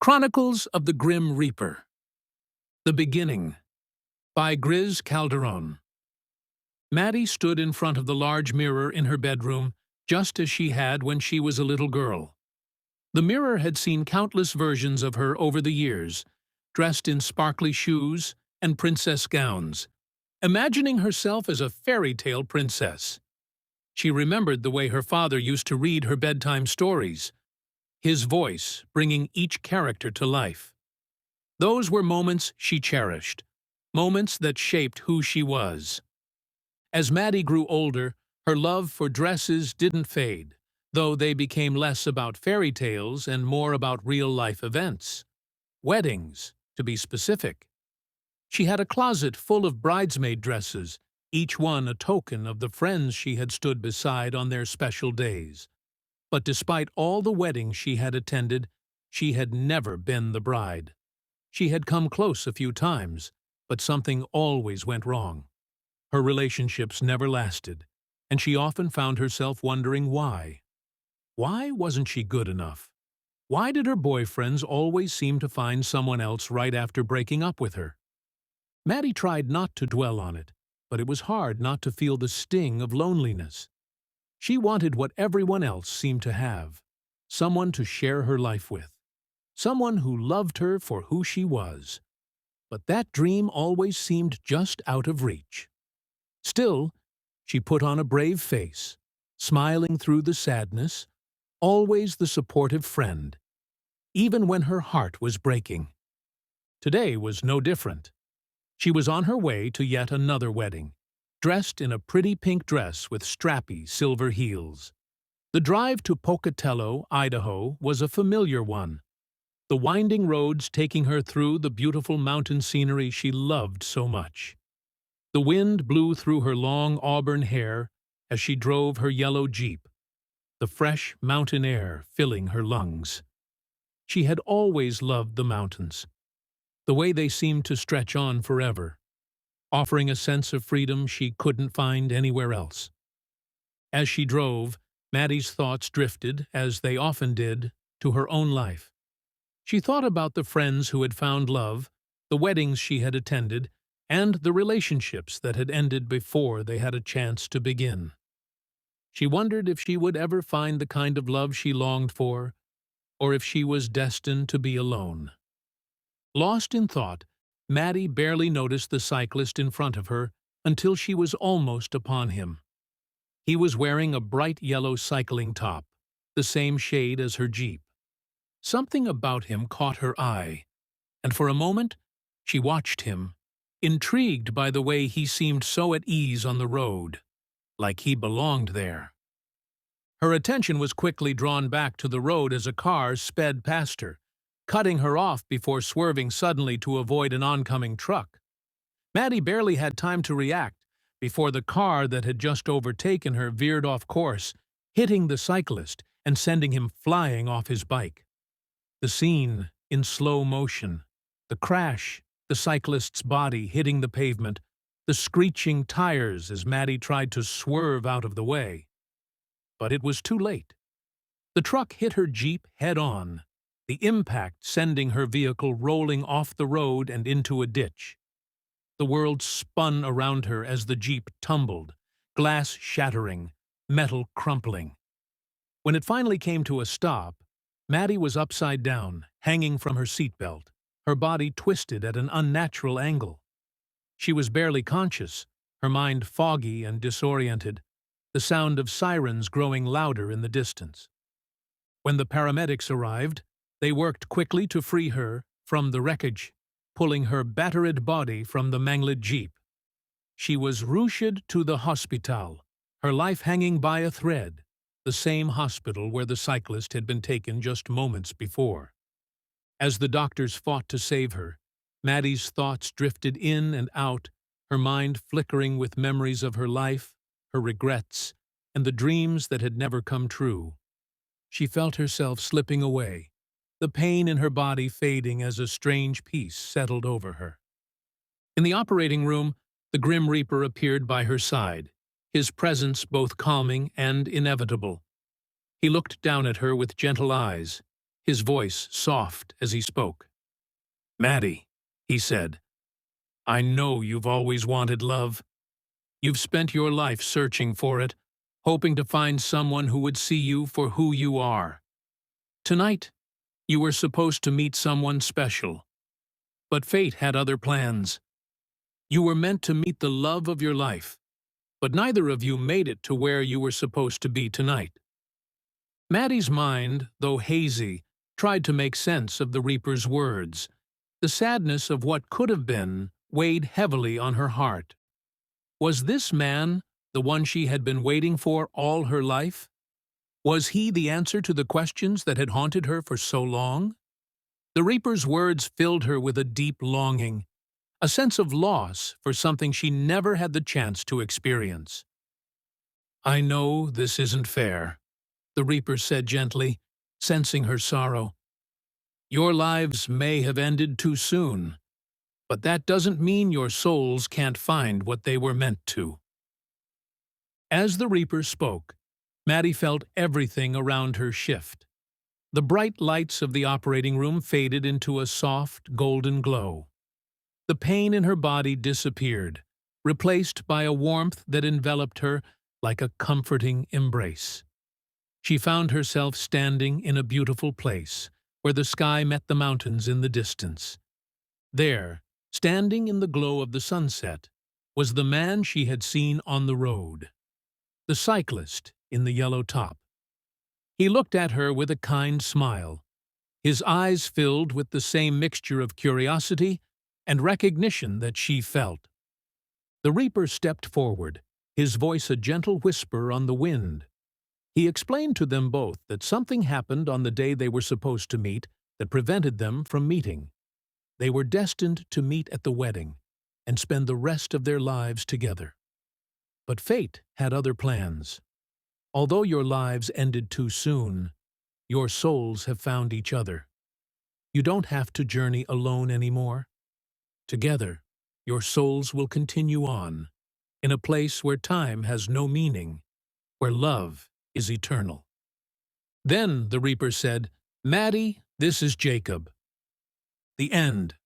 Chronicles of the Grim Reaper. The Beginning, by Griz Calderon. Maddie stood in front of the large mirror in her bedroom, just as she had when she was a little girl. The mirror had seen countless versions of her over the years, dressed in sparkly shoes and princess gowns, imagining herself as a fairy tale princess. She remembered the way her father used to read her bedtime stories, his voice bringing each character to life. Those were moments she cherished, moments that shaped who she was. As Maddie grew older, her love for dresses didn't fade, though they became less about fairy tales and more about real-life events. Weddings, to be specific. She had a closet full of bridesmaid dresses, each one a token of the friends she had stood beside on their special days. But despite all the weddings she had attended, she had never been the bride. She had come close a few times, but something always went wrong. Her relationships never lasted, and she often found herself wondering why. Why wasn't she good enough? Why did her boyfriends always seem to find someone else right after breaking up with her? Maddie tried not to dwell on it, but it was hard not to feel the sting of loneliness. She wanted what everyone else seemed to have, someone to share her life with, someone who loved her for who she was. But that dream always seemed just out of reach. Still, she put on a brave face, smiling through the sadness, always the supportive friend, even when her heart was breaking. Today was no different. She was on her way to yet another wedding, dressed in a pretty pink dress with strappy silver heels. The drive to Pocatello, Idaho, was a familiar one, the winding roads taking her through the beautiful mountain scenery she loved so much. The wind blew through her long auburn hair as she drove her yellow Jeep, the fresh mountain air filling her lungs. She had always loved the mountains, the way they seemed to stretch on forever, offering a sense of freedom she couldn't find anywhere else. As she drove, Maddie's thoughts drifted, as they often did, to her own life. She thought about the friends who had found love, the weddings she had attended, and the relationships that had ended before they had a chance to begin. She wondered if she would ever find the kind of love she longed for, or if she was destined to be alone. Lost in thought, Maddie barely noticed the cyclist in front of her until she was almost upon him. He was wearing a bright yellow cycling top, the same shade as her Jeep. Something about him caught her eye, and for a moment she watched him, intrigued by the way he seemed so at ease on the road, like he belonged there. Her attention was quickly drawn back to the road as a car sped past her, cutting her off before swerving suddenly to avoid an oncoming truck. Maddie barely had time to react before the car that had just overtaken her veered off course, hitting the cyclist and sending him flying off his bike. The scene in slow motion, the crash, the cyclist's body hitting the pavement, the screeching tires as Maddie tried to swerve out of the way. But it was too late. The truck hit her Jeep head-on, the impact sending her vehicle rolling off the road and into a ditch. The world spun around her as the Jeep tumbled, glass shattering, metal crumpling. When it finally came to a stop, Maddie was upside down, hanging from her seatbelt, her body twisted at an unnatural angle. She was barely conscious, her mind foggy and disoriented, the sound of sirens growing louder in the distance. When the paramedics arrived, they worked quickly to free her from the wreckage, pulling her battered body from the mangled Jeep. She was rushed to the hospital, her life hanging by a thread, the same hospital where the cyclist had been taken just moments before. As the doctors fought to save her, Maddie's thoughts drifted in and out, her mind flickering with memories of her life, her regrets, and the dreams that had never come true. She felt herself slipping away, the pain in her body fading as a strange peace settled over her. In the operating room, the Grim Reaper appeared by her side, his presence both calming and inevitable. He looked down at her with gentle eyes, his voice soft as he spoke. "Maddie," he said, "I know you've always wanted love. You've spent your life searching for it, hoping to find someone who would see you for who you are. Tonight, you were supposed to meet someone special, but fate had other plans. You were meant to meet the love of your life, but neither of you made it to where you were supposed to be tonight." Maddie's mind, though hazy, tried to make sense of the Reaper's words. The sadness of what could have been weighed heavily on her heart. Was this man the one she had been waiting for all her life? Was he the answer to the questions that had haunted her for so long? The Reaper's words filled her with a deep longing, a sense of loss for something she never had the chance to experience. "I know this isn't fair," the Reaper said gently, sensing her sorrow. "Your lives may have ended too soon, but that doesn't mean your souls can't find what they were meant to." As the Reaper spoke, Maddie felt everything around her shift. The bright lights of the operating room faded into a soft, golden glow. The pain in her body disappeared, replaced by a warmth that enveloped her like a comforting embrace. She found herself standing in a beautiful place, where the sky met the mountains in the distance. There, standing in the glow of the sunset, was the man she had seen on the road, the cyclist in the yellow top. He looked at her with a kind smile, his eyes filled with the same mixture of curiosity and recognition that she felt. The Reaper stepped forward, his voice a gentle whisper on the wind. He explained to them both that something happened on the day they were supposed to meet that prevented them from meeting. They were destined to meet at the wedding and spend the rest of their lives together. But fate had other plans. Although your lives ended too soon, your souls have found each other. You don't have to journey alone anymore. Together, your souls will continue on, in a place where time has no meaning, where love is eternal. Then the Reaper said, "Maddie, this is Jacob." The end.